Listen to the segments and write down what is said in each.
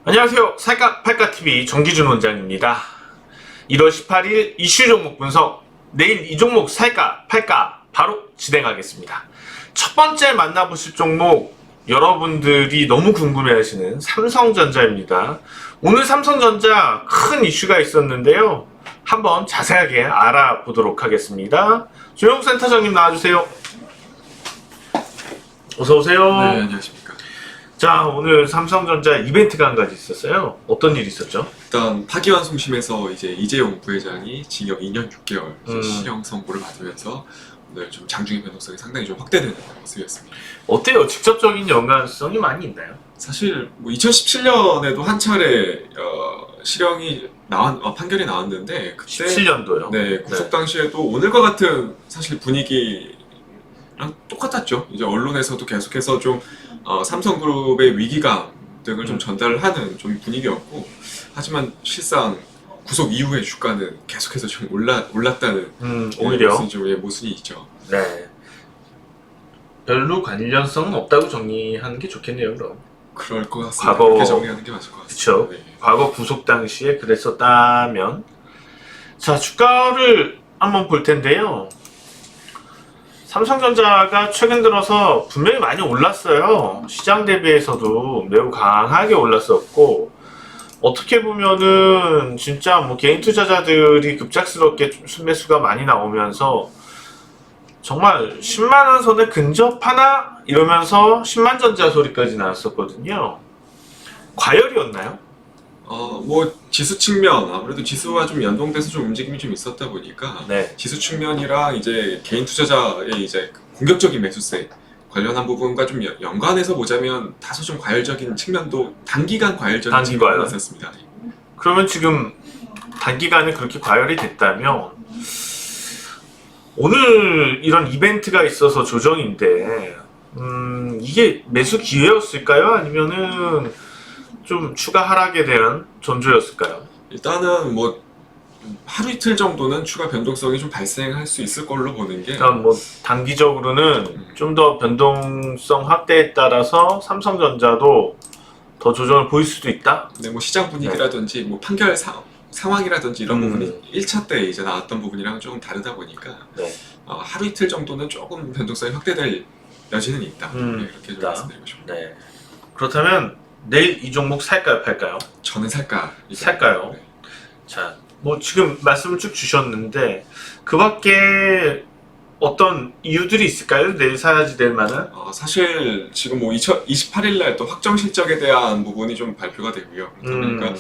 안녕하세요. 살까 팔까TV 정기준 원장입니다. 1월 18일 이슈 종목 분석, 내일 이 종목 살까 팔까 바로 진행하겠습니다. 첫 번째 만나보실 종목, 여러분들이 너무 궁금해하시는 삼성전자입니다. 오늘 삼성전자 큰 이슈가 있었는데요. 한번 자세하게 알아보도록 하겠습니다. 조영욱 센터장님 나와주세요. 어서오세요. 네, 안녕하십니까. 자, 오늘 삼성전자 이벤트가 한 가지 있었어요. 어떤 일이 있었죠? 일단 파기환송심에서 이제 이재용 부회장이 징역 2년 6개월 실형 선고를 받으면서 오늘 좀 장중의 변동성이 상당히 좀 확대되는 모습이었습니다. 어때요? 직접적인 연관성이 많이 있나요? 사실 뭐 2017년에도 한 차례 실형이 판결이 나왔는데 그때 17년도요. 네, 구속 당시에도 오늘과 같은 사실 분위기랑 똑같았죠. 이제 언론에서도 계속해서 좀 삼성그룹의 위기감 등을 좀 전달하는 좀 분위기였고, 하지만 실상 구속 이후의 주가는 계속해서 좀 올랐다는 오히려 모순이 있죠. 네, 별로 관련성은 없다고 정리하는 게 좋겠네요. 그럼 그럴 것 같습니다. 과거 그렇게 정리하는 게 맞을 것 같습니다. 그쵸? 네. 과거 구속 당시에 그랬었다면, 자, 주가를 한번 볼 텐데요. 삼성전자가 최근 들어서 분명히 많이 올랐어요. 시장 대비해서도 매우 강하게 올랐었고, 어떻게 보면은 진짜 뭐 개인 투자자들이 급작스럽게 순매수가 많이 나오면서 정말 10만원 선에 근접하나 이러면서 10만 전자 소리까지 나왔었거든요. 과열이었나요? 뭐 지수 측면, 아무래도 지수와 좀 연동돼서 좀 움직임이 좀 있었다 보니까 네. 지수 측면이랑 이제 개인 투자자의 이제 공격적인 매수세 관련한 부분과 좀 연관해서 보자면 다소 좀 과열적인 측면도, 단기간 과열적인 단기 측면이 과열. 있었습니다. 그러면 지금 단기간에 그렇게 과열이 됐다면 오늘 이런 이벤트가 있어서 조정인데 이게 매수 기회였을까요? 아니면은 좀 추가 하락에 대한 전조였을까요? 일단은 뭐 하루 이틀 정도는 추가 변동성이 좀 발생할 수 있을 걸로 보는 게, 그러니까 뭐 단기적으로는 좀 더 변동성 확대에 따라서 삼성전자도 더 조정을 보일 수도 있다? 네, 뭐 시장 분위기라든지 뭐 판결 상황이라든지 이런 부분이 1차 때 이제 나왔던 부분이랑 조금 다르다 보니까 네. 하루 이틀 정도는 조금 변동성이 확대될 여지는 있다. 네, 이렇게 좀 있다. 말씀드리고 싶습니다. 네. 그렇다면 내일 이 종목 살까요, 팔까요? 저는 살까? 살까요? 네. 자, 뭐 지금 말씀을 쭉 주셨는데 그 밖에 어떤 이유들이 있을까요? 내일 사야지 될 만한? 사실 지금 뭐 28일 날 또 확정 실적에 대한 부분이 좀 발표가 되고요. 그러다 보니까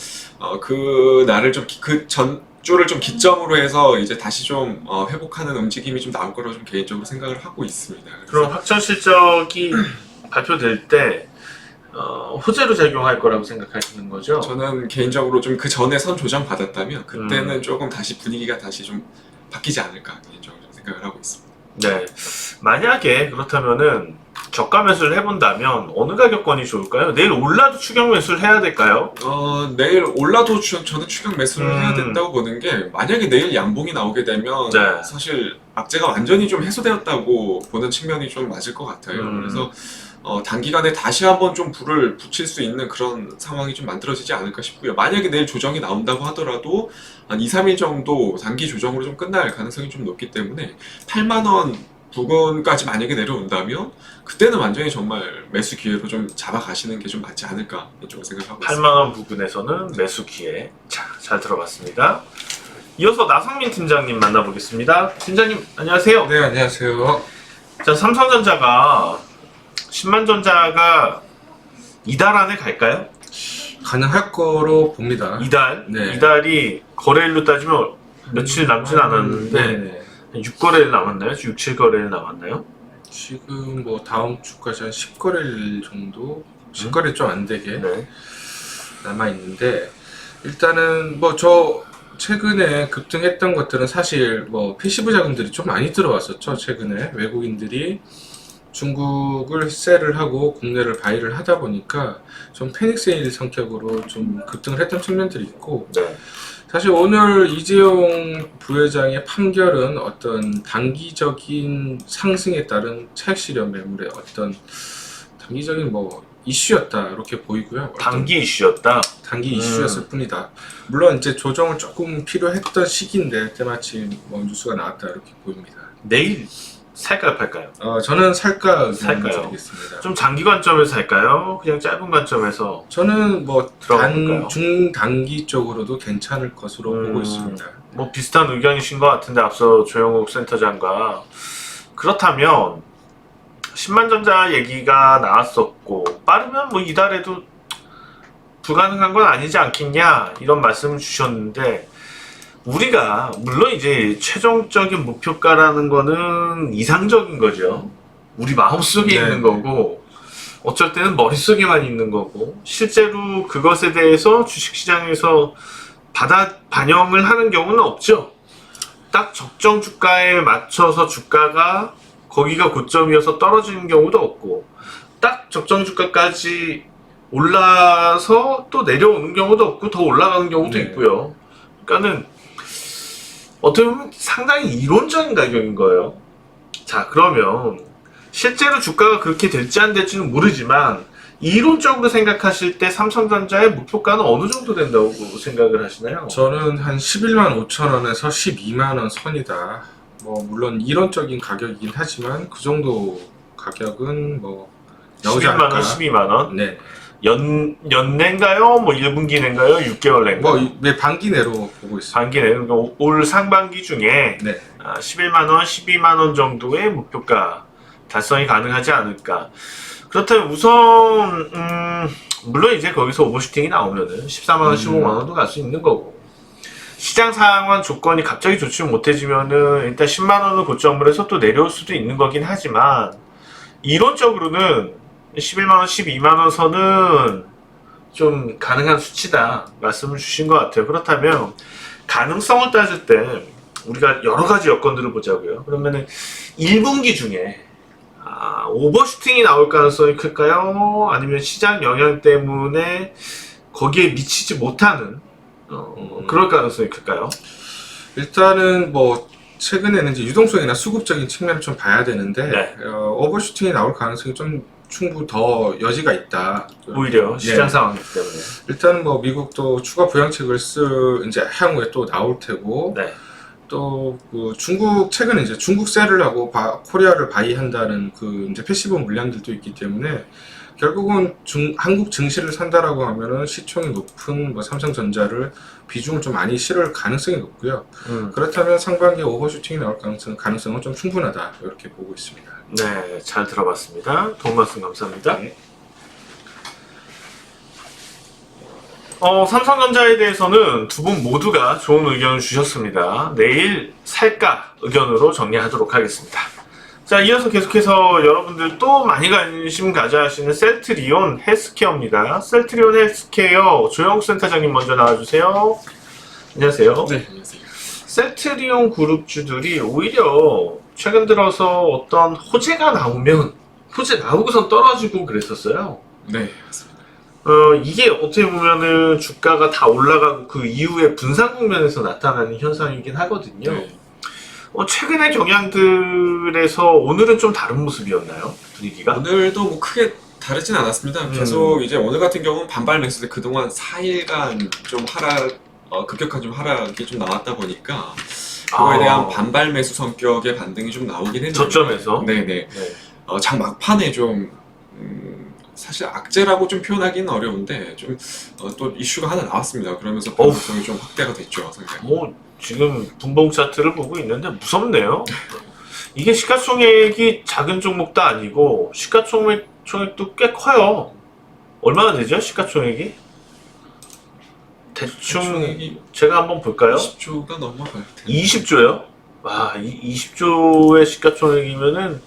그 날을 좀 그 전주를 좀 기점으로 해서 이제 다시 좀 회복하는 움직임이 좀 나올 거라고 좀 개인적으로 생각을 하고 있습니다. 그럼 확정 실적이 발표될 때 호재로 작용할 거라고 생각하시는 거죠? 저는 개인적으로 좀 그 전에 선 조정 받았다면 그때는 조금 다시 분위기가 다시 좀 바뀌지 않을까 개인적으로 좀 생각을 하고 있습니다. 네. 만약에 그렇다면은 저가 매수를 해본다면 어느 가격권이 좋을까요? 내일 올라도 추격 매수를 해야 될까요? 내일 올라도 저는 추격 매수를 해야 된다고 보는 게, 만약에 내일 양봉이 나오게 되면 네. 사실 악재가 완전히 좀 해소되었다고 보는 측면이 좀 맞을 것 같아요. 그래서 단기간에 다시 한번 좀 불을 붙일 수 있는 그런 상황이 좀 만들어지지 않을까 싶고요. 만약에 내일 조정이 나온다고 하더라도 한 2, 3일 정도 단기 조정으로 좀 끝날 가능성이 좀 높기 때문에 8만원 부근까지 만약에 내려온다면 그때는 완전히 정말 매수 기회로 좀 잡아가시는 게 좀 맞지 않을까 이쪽으로 생각하고 있습니다. 8만원 부근에서는 매수 기회. 자, 잘 들어봤습니다. 이어서 나성민 팀장님 만나보겠습니다. 팀장님 안녕하세요. 네, 안녕하세요. 자, 삼성전자가 10만 전자가 이달 안에 갈까요? 가능할 거로 봅니다. 이달? 네. 이달이 거래일로 따지면 며칠 남진 않았는데 네. 6거래일 남았나요? 6, 7거래일 남았나요? 지금 뭐 다음 주까지 한 10거래일 정도? 10거래일 좀 안 되게 네. 남아 있는데, 일단은 뭐 저 최근에 급등했던 것들은 사실 뭐 패시브 자금들이 좀 많이 들어왔었죠. 최근에 외국인들이 중국을 셀을 하고 국내를 바이를 하다 보니까 좀 패닉 세일 성격으로 좀 급등을 했던 측면들이 있고, 네. 사실 오늘 이재용 부회장의 판결은 어떤 단기적인 상승에 따른 차익 실현 매물의 어떤 단기적인 뭐 이슈였다 이렇게 보이고요. 단기 이슈였다. 단기 이슈였을 뿐이다. 물론 이제 조정을 조금 필요했던 시기인데 때마침 뭐 뉴스가 나왔다 이렇게 보입니다. 내일 살까요, 팔까요? 저는 살까 의견을 살까요? 드리겠습니다. 좀 장기 관점에서 살까요? 그냥 짧은 관점에서 저는 뭐 들어가 볼까요? 중단기 쪽으로도 괜찮을 것으로 보고 있습니다. 뭐 비슷한 의견이신 것 같은데 앞서 조영욱 센터장과 그렇다면 10만전자 얘기가 나왔었고 빠르면 뭐 이달에도 불가능한 건 아니지 않겠냐 이런 말씀을 주셨는데 우리가 물론 이제 최종적인 목표가라는 거는 이상적인 거죠. 우리 마음속에 네. 있는 거고 어쩔 때는 머릿속에만 있는 거고 실제로 그것에 대해서 주식시장에서 반영을 하는 경우는 없죠. 딱 적정 주가에 맞춰서 주가가 거기가 고점이어서 떨어지는 경우도 없고 딱 적정 주가까지 올라서 또 내려오는 경우도 없고 더 올라가는 경우도 네. 있고요. 그러니까는 어떻게 보면 상당히 이론적인 가격인 거예요. 자, 그러면 실제로 주가가 그렇게 될지 안 될지는 모르지만 이론적으로 생각하실 때 삼성전자의 목표가는 어느 정도 된다고 생각을 하시나요? 저는 한 11만 5천 원에서 12만 원 선이다. 뭐 물론 이론적인 가격이긴 하지만 그 정도 가격은 뭐 나오지 11만 않을까. 원, 12만 원? 네. 연내인가요? 뭐 1분기 내인가요? 6개월 내인가요? 뭐 반기 내로 보고 있습니다. 반기 내. 올 상반기 중에 네. 11만 원, 12만 원 정도의 목표가 달성이 가능하지 않을까. 그렇다면 우선 물론 이제 거기서 오버슈팅이 나오면은 14만 원, 15만 원도 갈 수 있는 거고. 시장 상황 조건이 갑자기 좋지 못해지면은 일단 10만 원을 고점으로 해서 또 내려올 수도 있는 거긴 하지만 이론적으로는 11만원, 12만원 선은 좀 가능한 수치다 말씀을 주신 것 같아요. 그렇다면 가능성을 따질 때 우리가 여러 가지 여건들을 보자고요. 그러면은 1분기 중에 오버슈팅이 나올 가능성이 클까요? 아니면 시장 영향 때문에 거기에 미치지 못하는 그럴 가능성이 클까요? 일단은 뭐 최근에는 이제 유동성이나 수급적인 측면을 좀 봐야 되는데 네. 오버슈팅이 나올 가능성이 좀 충분히 더 여지가 있다. 오히려 시장 네. 상황이기 때문에. 일단 뭐 미국도 추가 부양책을 이제 향후에 또 나올 테고 네. 또 그 중국 최근에 이제 중국 셀을 하고 코리아를 바이한다는 그 이제 패시브 물량들도 있기 때문에 결국은 한국 증시를 산다라고 하면은 시총이 높은 뭐 삼성전자를 비중을 좀 많이 실을 가능성이 높고요. 그렇다면 상반기에 오버슈팅이 나올 가능성은 좀 충분하다 이렇게 보고 있습니다. 네, 잘 들어봤습니다. 도움 말씀 감사합니다. 네. 삼성전자에 대해서는 두 분 모두가 좋은 의견을 주셨습니다. 내일 살까 의견으로 정리하도록 하겠습니다. 자, 이어서 계속해서 여러분들 또 많이 관심 가져 하시는 셀트리온 헬스케어입니다. 셀트리온 헬스케어 조영욱 센터장님 먼저 나와주세요. 안녕하세요. 네, 안녕하세요. 셀트리온 그룹주들이 오히려 최근 들어서 어떤 호재가 나오면 호재 나오고선 떨어지고 그랬었어요. 네, 맞습니다. 이게 어떻게 보면은 주가가 다 올라가고 그 이후에 분산 국면에서 나타나는 현상이긴 하거든요. 네. 최근의 경향들에서 오늘은 좀 다른 모습이었나요? 분위기가? 오늘도 뭐 크게 다르진 않았습니다. 계속 이제 오늘 같은 경우는 반발 매수대 그동안 4일간 좀 급격한 좀 하락이 좀 나왔다 보니까 그거에 대한 반발 매수 성격의 반등이 좀 나오긴 했는데 저점에서? 네네. 네. 장 막판에 좀 사실 악재라고 좀 표현하기는 어려운데 좀 또 이슈가 하나 나왔습니다. 그러면서 변동성이 좀 확대가 됐죠, 상당히. 지금 분봉 차트를 보고 있는데 무섭네요. 이게 시가총액이 작은 종목도 아니고 시가총액도 꽤 커요. 얼마나 되죠? 시가총액이? 대충 시가총액이 제가 한번 볼까요? 20조가 넘어갈 텐데. 20조요? 와, 20조의 시가총액이면은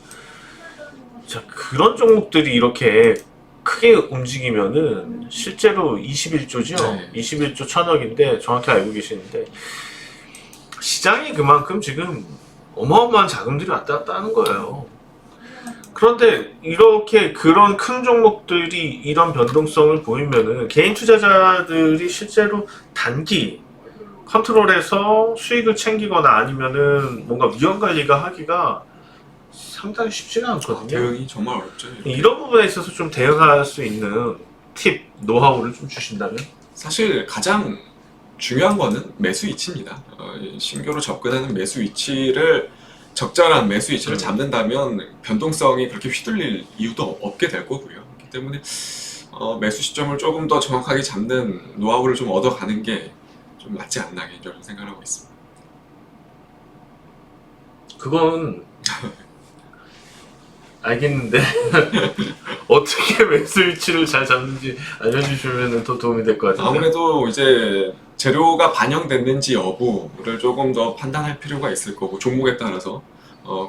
자, 그런 종목들이 이렇게 크게 움직이면은 실제로 21조죠? 네. 21조 천억인데 정확히 알고 계시는데 시장이 그만큼 지금 어마어마한 자금들이 왔다 갔다 하는 거예요. 그런데 이렇게 그런 큰 종목들이 이런 변동성을 보이면은 개인 투자자들이 실제로 단기 컨트롤해서 수익을 챙기거나 아니면은 뭔가 위험 관리가 하기가 상당히 쉽지가 않거든요. 대응이 정말 어렵죠. 이렇게. 이런 부분에 있어서 좀 대응할 수 있는 팁, 노하우를 좀 주신다면? 사실 가장 중요한 거는 매수 위치입니다. 이 신규로 접근하는 매수 위치를 적절한 매수 위치를 잡는다면 변동성이 그렇게 휘둘릴 이유도 없게 될 거고요. 그렇기 때문에 매수 시점을 조금 더 정확하게 잡는 노하우를 좀 얻어가는 게 좀 맞지 않나 개인적으로 생각하고 있습니다. 그건 알겠는데 어떻게 매수 위치를 잘 잡는지 알려주시면 더 도움이 될 것 같아요. 아무래도 이제 재료가 반영됐는지 여부를 조금 더 판단할 필요가 있을 거고 종목에 따라서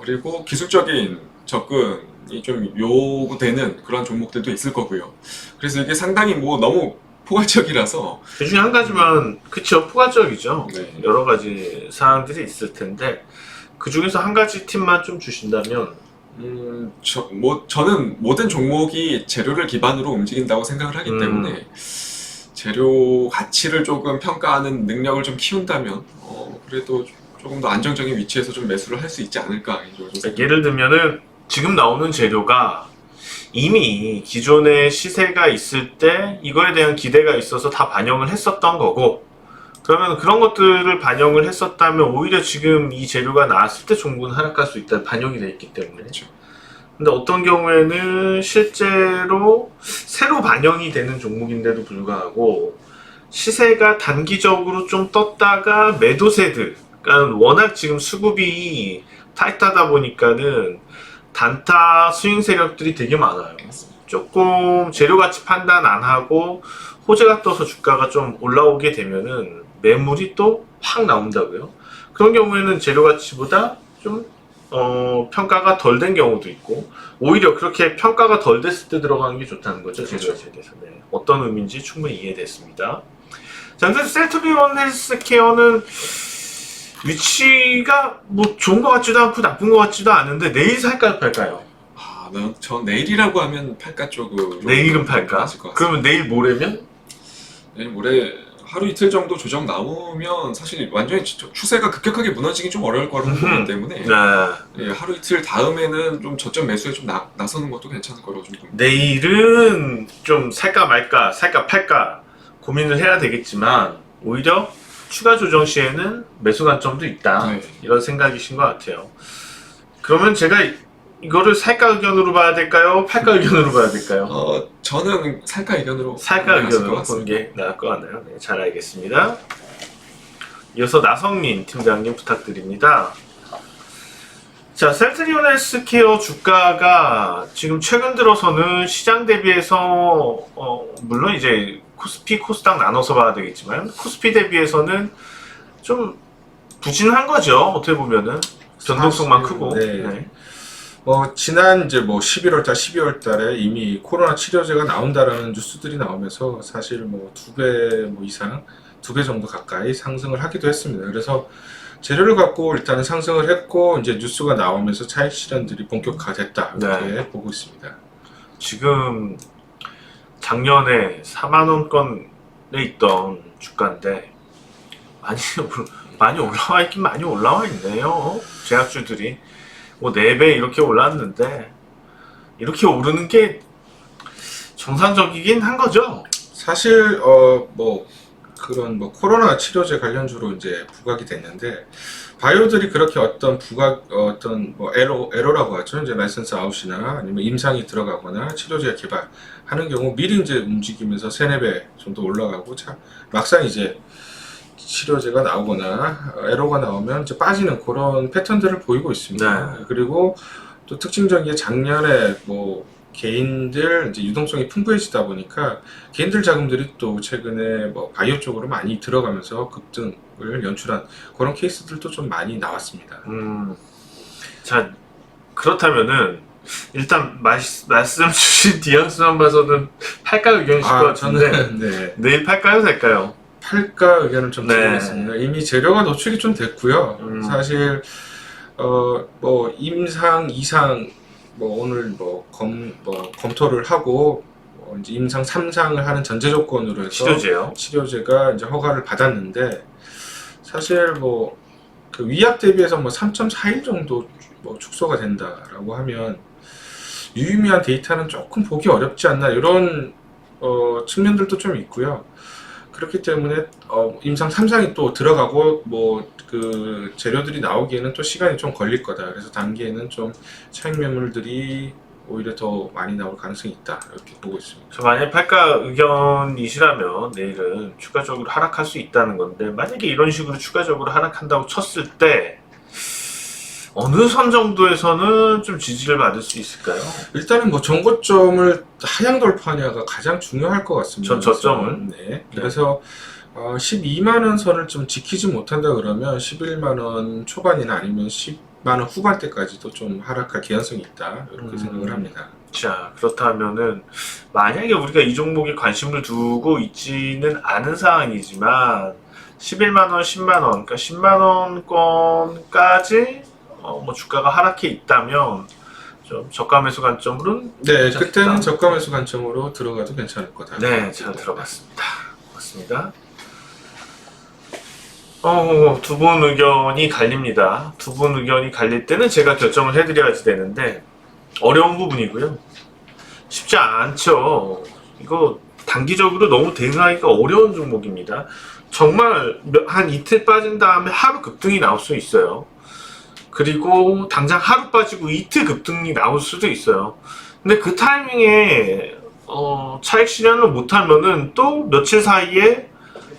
그리고 기술적인 접근이 좀 요구되는 그런 종목들도 있을 거고요. 그래서 이게 상당히 뭐 너무 포괄적이라서 그 중에 한 가지만 그쵸, 포괄적이죠. 네. 여러 가지 사항들이 있을 텐데 그 중에서 한 가지 팁만 좀 주신다면. 저는 모든 종목이 재료를 기반으로 움직인다고 생각을 하기 때문에 재료 가치를 조금 평가하는 능력을 좀 키운다면 그래도 조금 더 안정적인 위치에서 좀 매수를 할 수 있지 않을까. 예를 들면은 지금 나오는 재료가 이미 기존의 시세가 있을 때 이거에 대한 기대가 있어서 다 반영을 했었던 거고, 그러면 그런 것들을 반영을 했었다면 오히려 지금 이 재료가 나왔을 때 종목은 하락할 수 있다, 반영이 돼 있기 때문에. 그렇죠. 근데 어떤 경우에는 실제로 새로 반영이 되는 종목인데도 불구하고 시세가 단기적으로 좀 떴다가 매도세들, 그러니까 워낙 지금 수급이 타이트하다 보니까는 단타 스윙 세력들이 되게 많아요. 조금 재료 가치 판단 안 하고 호재가 떠서 주가가 좀 올라오게 되면은 매물이 또 확 나온다고요. 그런 경우에는 재료 가치보다 좀 평가가 덜 된 경우도 있고, 오히려 그렇게 평가가 덜 됐을 때 들어가는 게 좋다는 거죠. 재료 그렇죠. 가치에 대해서. 네. 어떤 의미인지 충분히 이해됐습니다. 자, 그래서 셀트리온 헬스케어는 위치가 뭐 좋은 것 같지도 않고 나쁜 것 같지도 않은데 내일 살까요, 팔까요? 저 내일이라고 하면 팔까 쪽으로 내일은 팔까? 맞을 것 같습니다. 그러면 내일 모레면? 내일 모레 하루 이틀 정도 조정 나오면 사실 완전히 추세가 급격하게 무너지기 좀 어려울 거라고 보기 때문에 네. 예, 하루 이틀 다음에는 좀 저점 매수에 좀 나서는 것도 괜찮을 거라고 좀 봅니다. 내일은 좀 살까 말까, 살까 팔까 고민을 해야 되겠지만 오히려 추가 조정 시에는 매수 관점도 있다. 네. 이런 생각이신 것 같아요. 그러면 제가 이거를 살까 의견으로 봐야 될까요? 팔까 의견으로 봐야 될까요? 저는 살까 의견으로 살까 나갔을 것 의견으로 보는 같습니다. 게 나을 것 같나요? 네, 잘 알겠습니다. 이어서 나성민 팀장님 부탁드립니다. 자, 셀트리온 헬스케어 주가가 지금 최근 들어서는 시장 대비해서 물론 이제 코스피, 코스닥 나눠서 봐야 되겠지만 코스피 대비해서는 좀 부진한 거죠. 어떻게 보면은 변동성만 사실, 크고. 네. 네. 지난 이제 11월달, 12월달에 이미 코로나 치료제가 나온다라는 뉴스들이 나오면서 사실 뭐 2배 이상, 2배 정도 가까이 상승을 하기도 했습니다. 그래서 재료를 갖고 일단은 상승을 했고 이제 뉴스가 나오면서 차익 실현들이 본격화됐다 이렇게 보고 있습니다. 지금 작년에 4만 원권에 있던 주가인데 많이 올라와 있긴 많이 올라와 있네요. 제약주들이 뭐 4배 이렇게 올랐는데 이렇게 오르는 게 정상적이긴 한 거죠. 사실 그런 코로나 치료제 관련주로 이제 부각이 됐는데 바이오들이 그렇게 어떤 에러라고 하죠. 이제 라이선스 아웃이나 아니면 임상이 들어가거나 치료제 개발하는 경우 미리 이제 움직이면서 3-4배 정도 올라가고 막상 이제 치료제가 나오거나 에러가 나오면 이제 빠지는 그런 패턴들을 보이고 있습니다. 네. 그리고 또 특징적인 게 작년에 개인들 이제 유동성이 풍부해지다 보니까 개인들 자금들이 또 최근에 바이오 쪽으로 많이 들어가면서 급등을 연출한 그런 케이스들도 좀 많이 나왔습니다. 자, 그렇다면은 일단 말씀 주신 뉘앙스만 봐서는 팔까 의견이실 것 같은데 저는 네. 내일 팔까요, 살까요? 팔까 의견을 좀 네. 드리겠습니다. 이미 재료가 노출이 좀 됐고요. 사실 임상, 이상 오늘 검토를 하고 이제 임상 3상을 하는 전제 조건으로 해서 치료제요. 치료제가 이제 허가를 받았는데 사실 그 위약 대비해서 뭐 3.4일 정도 뭐 축소가 된다라고 하면 유의미한 데이터는 조금 보기 어렵지 않나 이런 측면들도 좀 있고요. 그렇기 때문에 임상 3상이 또 들어가고 뭐 그 재료들이 나오기에는 또 시간이 좀 걸릴 거다. 그래서 단기에는 좀 차익 매물들이 오히려 더 많이 나올 가능성이 있다. 이렇게 보고 있습니다. 저 만약에 팔가 의견이시라면 내일은 추가적으로 하락할 수 있다는 건데, 만약에 이런 식으로 추가적으로 하락한다고 쳤을 때 어느 선 정도에서는 좀 지지를 받을 수 있을까요? 일단은 뭐 전고점을 하향 돌파하냐가 가장 중요할 것 같습니다. 저점은? 네. 그래서 12만 원 선을 좀 지키지 못한다 그러면 11만 원 초반이나 아니면 10만 원 후반대까지도 좀 하락할 개연성이 있다. 이렇게 생각을 합니다. 자, 그렇다면은 만약에 우리가 이 종목에 관심을 두고 있지는 않은 상황이지만 11만 원, 10만 원, 그러니까 10만 원권까지 뭐 주가가 하락해 있다면 좀 저가 매수 관점으로는 네, 괜찮겠다. 그때는 저가 매수 관점으로 들어가도 괜찮을 거다. 네, 잘 들어봤습니다. 고맙습니다. 두 분 의견이 갈립니다. 두 분 의견이 갈릴 때는 제가 결정을 해드려야지 되는데 어려운 부분이고요. 쉽지 않죠. 이거 단기적으로 너무 대응하기가 어려운 종목입니다. 정말 한 이틀 빠진 다음에 하루 급등이 나올 수 있어요. 그리고 당장 하루 빠지고 이틀 급등이 나올 수도 있어요. 근데 그 타이밍에 차익 실현을 못하면은 또 며칠 사이에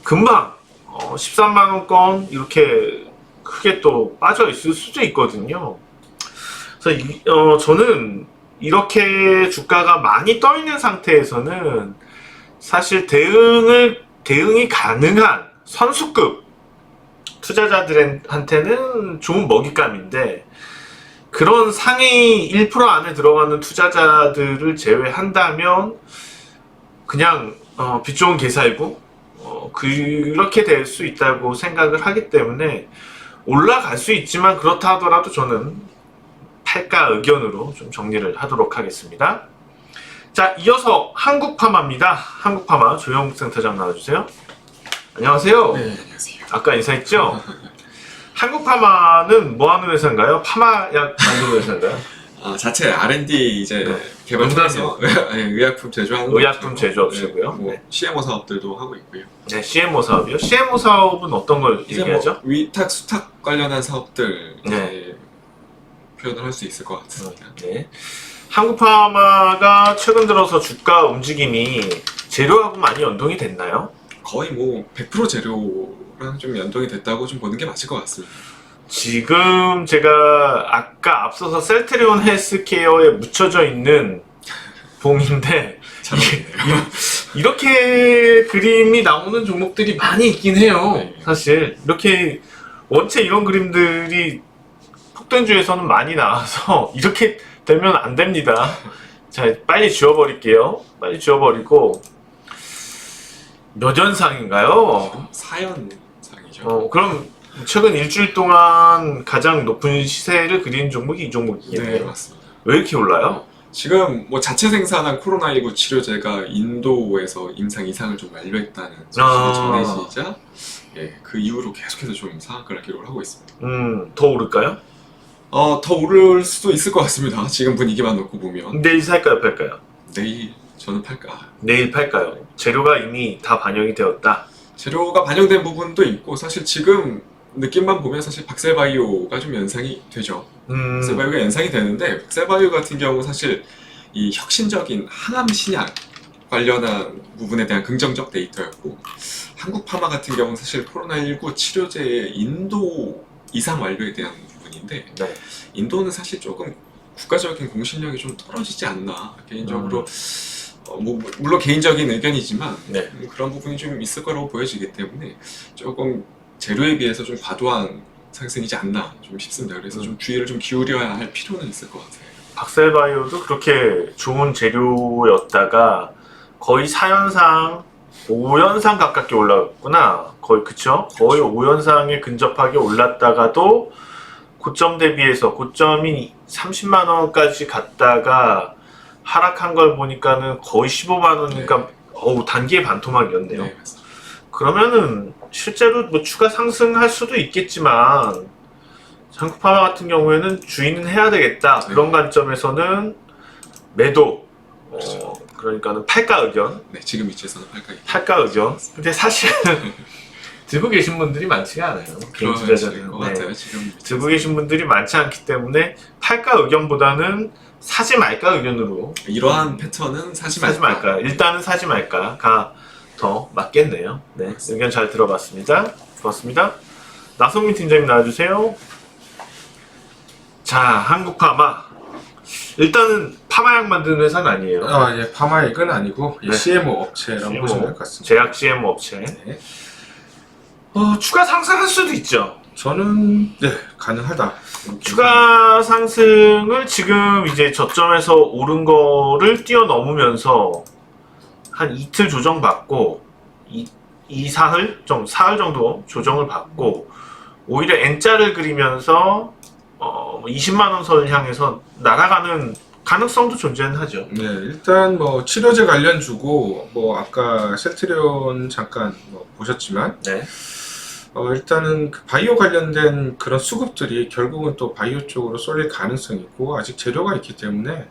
금방 13만원권 이렇게 크게 또 빠져 있을 수도 있거든요. 그래서 저는 이렇게 주가가 많이 떠 있는 상태에서는 사실 대응이 가능한 선수급 투자자들한테는 좋은 먹잇감인데, 그런 상위 1% 안에 들어가는 투자자들을 제외한다면 그냥 빛 좋은 개살구 그렇게 될 수 있다고 생각을 하기 때문에 올라갈 수 있지만, 그렇다 하더라도 저는 팔가 의견으로 좀 정리를 하도록 하겠습니다. 자, 이어서 한국파마입니다. 한국파마 조영국 센터장 나와주세요. 안녕하세요. 네, 안녕하세요. 아까 인사했죠? 한국파마는 뭐 하는 회사인가요? 파마약 만드는 회사인가요? 자체 R&D 이제 네. 개발해서 의약품 제조하는 의약품 업체고, 제조업체고요. 뭐 네. CMO 사업들도 하고 있고요. 네, CMO 사업이요. CMO 사업은 어떤 걸 이제 얘기하죠? 뭐 위탁, 수탁 관련한 사업들 네. 이제 표현을 할 수 있을 것 같습니다. 네. 한국파마가 최근 들어서 주가 움직임이 재료하고 많이 연동이 됐나요? 거의 뭐 100% 재료랑 좀 연동이 됐다고 좀 보는 게 맞을 것 같습니다. 지금 제가 아까 앞서서 셀트리온 헬스케어에 묻혀져 있는 봉인데 잘 어울리네요. 이렇게 그림이 나오는 종목들이 많이 있긴 해요. 네. 사실 이렇게 원체 이런 그림들이 폭등주에서는 많이 나와서 이렇게 되면 안 됩니다. 자, 빨리 지워버릴게요. 빨리 지워버리고 몇 연상인가요? 4연상이죠. 그럼 최근 일주일 동안 가장 높은 시세를 그린 종목이 이 종목이겠네요. 네, 맞습니다. 왜 이렇게 올라요? 지금 뭐 자체 생산한 코로나19 치료제가 인도에서 임상 이상을 좀 완료했다는 소식이 전해지자 그 이후로 계속해서 좀 상한가를 기록을 하고 있습니다. 더 오를까요? 더 오를 수도 있을 것 같습니다. 지금 분위기만 놓고 보면. 내일 살까요, 팔까요? 내일 저는 팔까. 내일 팔까요? 재료가 이미 다 반영이 되었다. 재료가 반영된 부분도 있고, 사실 지금 느낌만 보면 사실 박셀바이오가 좀 연상이 되죠. 박셀바이오가 연상이 되는데, 박셀바이오 같은 경우 사실 이 혁신적인 항암 신약 관련한 부분에 대한 긍정적 데이터였고, 한국파마 같은 경우는 사실 코로나19 치료제의 인도 이상 완료에 대한 부분인데, 네. 인도는 사실 조금 국가적인 공신력이 좀 떨어지지 않나 개인적으로 뭐 물론 개인적인 의견이지만 네. 그런 부분이 좀 있을 거라고 보여지기 때문에 조금 재료에 비해서 좀 과도한 상승이지 않나 좀 싶습니다. 그래서 좀 주의를 좀 기울여야 할 필요는 있을 것 같아요. 박셀바이오도 그렇게 좋은 재료였다가 거의 4연상, 5연상 가깝게 올랐구나. 거의 그쵸? 거의 5연상에 근접하게 올랐다가도 고점 대비해서 고점이 30만 원까지 갔다가 하락한 걸 보니까는 거의 15만 원이니까 단기의 반토막이었네요. 네, 맞습니다. 그러면은 실제로 뭐 추가 상승할 수도 있겠지만 한국파마 같은 경우에는 주인은 해야 되겠다. 그런 관점에서는 매도. 그러니까는 팔가 의견. 네, 지금 위치에서는 팔까 팔가 의견. 근데 사실은 들고 계신 분들이 많지가 않아요. 개인 투자자들은. 것 같아요. 지금 들고 계신 분들이 많지 않기 때문에 팔가 의견보다는 사지 말까 의견으로 이러한 패턴은 사지 말까. 일단은 사지 말까가 더 맞겠네요. 네, 의견 잘 들어봤습니다. 고맙습니다. 나성민 팀장님 나와주세요. 자, 한국파마. 일단은 파마약 만드는 회사는 아니에요. 예, 파마액은 아니고 네. CMO 업체라고 CMO, 보시면 될 것 같습니다. 제약 CMO 업체. 네. 추가 상승할 수도 있죠. 저는 네, 가능하다. 추가 상승을 지금 이제 저점에서 오른 거를 뛰어넘으면서 한 이틀 조정받고 사흘 정도 조정을 받고 오히려 N자를 그리면서 20만 원 선을 향해서 날아가는 가능성도 존재는 하죠. 네, 일단 뭐 치료제 관련 주고 뭐 아까 셀트리온 잠깐 보셨지만 네. 일단은 그 바이오 관련된 그런 수급들이 결국은 또 바이오 쪽으로 쏠릴 가능성이 있고 아직 재료가 있기 때문에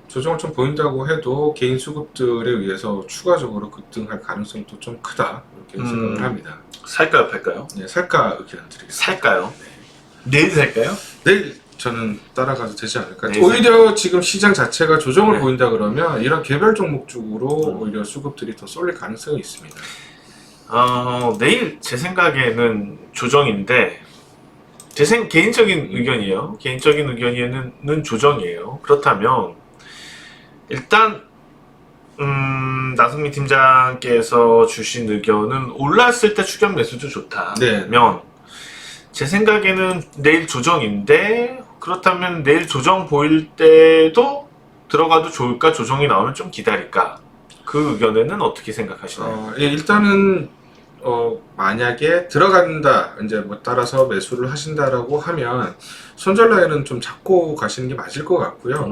조정을 좀 보인다고 해도 개인 수급들에 의해서 추가적으로 급등할 가능성이 또 좀 크다 이렇게 생각을 합니다. 살까요, 팔까요? 네, 살까 의견 드리겠습니다. 살까요? 내일 살까요? 내일 저는 따라가도 되지 않을까. 내일 오히려 지금 시장 자체가 조정을 네. 보인다 그러면 이런 개별 종목 쪽으로 음. 오히려 수급들이 더 쏠릴 가능성이 있습니다. 내일 제 생각에는 조정인데 개인적인 의견이에요. 개인적인 의견에는 조정이에요. 그렇다면 일단 나승민 팀장께서 주신 의견은 올랐을 때 추격 매수도 좋다면 제 생각에는 내일 조정인데 그렇다면 내일 조정 보일 때도 들어가도 좋을까? 조정이 나오면 좀 기다릴까? 그 의견에는 어떻게 생각하시나요? 예, 일단은 만약에 들어간다 이제 뭐 따라서 매수를 하신다라고 하면 손절 라인은 좀 잡고 가시는 게 맞을 것 같고요.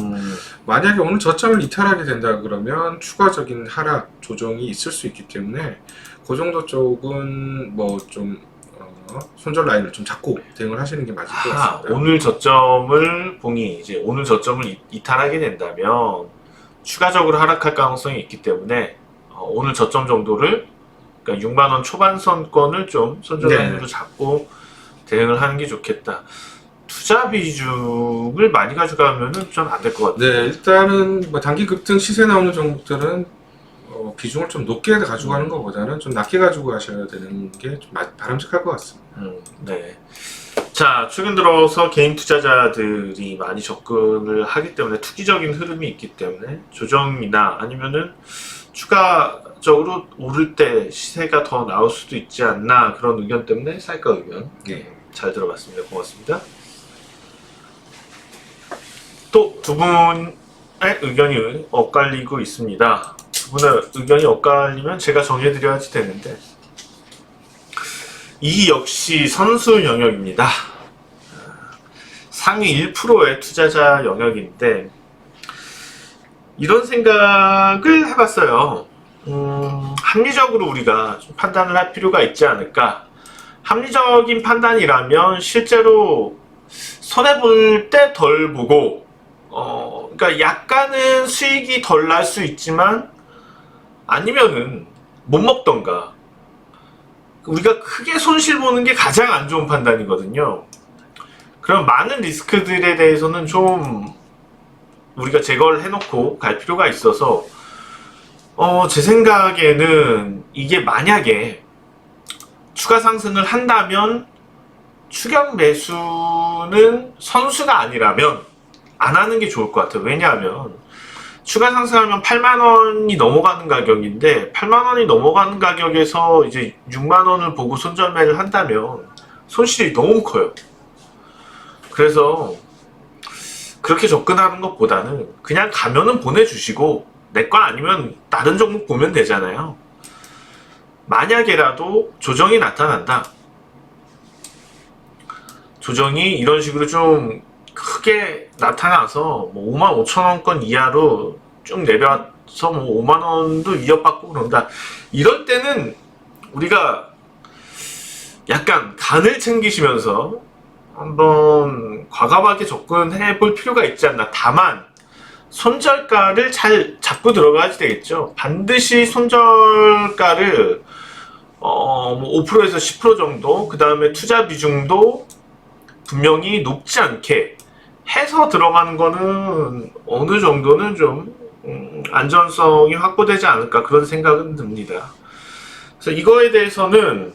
만약에 오늘 저점을 이탈하게 된다 그러면 추가적인 하락 조정이 있을 수 있기 때문에 그 정도 쪽은 뭐 좀 손절 라인을 좀 잡고 대응을 하시는 게 맞을 것 같습니다. 오늘 저점을 오늘 저점을 이탈하게 된다면 추가적으로 하락할 가능성이 있기 때문에 오늘 저점 정도를 그러니까 6만 원 초반선권을 좀 손절 라인으로 잡고 대응을 하는 게 좋겠다. 투자 비중을 많이 가져가면은 좀 안 될 것 같아요. 네, 일단은 뭐 단기 급등 시세 나오는 종목들은 비중을 좀 높게 가져가는 것보다는 좀 낮게 가지고 가셔야 되는 게 좀 바람직할 것 같습니다. 네. 자, 최근 들어서 개인 투자자들이 많이 접근을 하기 때문에 투기적인 흐름이 있기 때문에 조정이나 아니면은 추가적으로 오를 때 시세가 더 나올 수도 있지 않나 그런 의견 때문에 살까 의견. 잘 들어봤습니다. 고맙습니다. 또 두 분의 의견이 엇갈리고 있습니다. 두 분의 의견이 엇갈리면 제가 정해드려야지 되는데 이 역시 선수 영역입니다. 상위 1%의 투자자 영역인데 이런 생각을 해봤어요. 합리적으로 우리가 좀 판단을 할 필요가 있지 않을까. 합리적인 판단이라면 실제로 손해볼 때 덜 보고 그러니까 약간은 수익이 덜 날 수 있지만 아니면은 못 먹던가 우리가 크게 손실 보는 게 가장 안 좋은 판단이거든요. 그럼 많은 리스크들에 대해서는 좀 우리가 제거를 해놓고 갈 필요가 있어서 제 생각에는 이게 만약에 추가 상승을 한다면 추격 매수는 선수가 아니라면 안 하는 게 좋을 것 같아요. 왜냐하면 추가 상승하면 8만 원이 넘어가는 가격인데 8만 원이 넘어가는 가격에서 이제 6만 원을 보고 손절매를 한다면 손실이 너무 커요. 그래서 그렇게 접근하는 것보다는 그냥 가면은 보내주시고 내 거 아니면 다른 종목 보면 되잖아요. 만약에라도 조정이 나타난다. 조정이 이런 식으로 좀 크게 나타나서 뭐 55,000원권 이하로 쭉 내려와서 뭐 5만원도 위협받고 그런다. 이럴 때는 우리가 약간 간을 챙기시면서 한번 과감하게 접근해 볼 필요가 있지 않나. 다만 손절가를 잘 잡고 들어가야 되겠죠. 반드시 손절가를 5%에서 10% 정도, 그 다음에 투자 비중도 분명히 높지 않게 해서 들어가는 거는 어느 정도는 좀 안전성이 확보되지 않을까, 그런 생각은 듭니다. 그래서 이거에 대해서는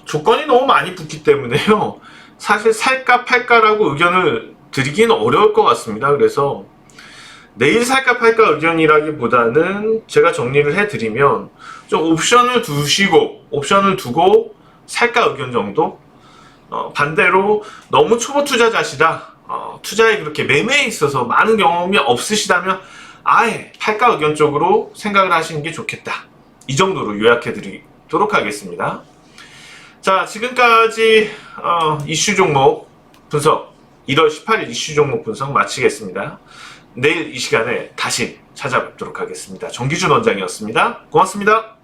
조건이 너무 많이 붙기 때문에요. 사실 살까 팔까라고 의견을 드리기는 어려울 것 같습니다. 그래서 내일 살까 팔까 의견이라기보다는 제가 정리를 해드리면 좀 옵션을 두고 살까 의견 정도. 반대로 너무 초보 투자자시다, 투자에 그렇게 매매에 있어서 많은 경험이 없으시다면 아예 팔까 의견 쪽으로 생각을 하시는 게 좋겠다, 이 정도로 요약해 드리도록 하겠습니다. 자, 지금까지 이슈 종목 분석, 1월 18일 이슈 종목 분석 마치겠습니다. 내일 이 시간에 다시 찾아뵙도록 하겠습니다. 정기준 원장이었습니다. 고맙습니다.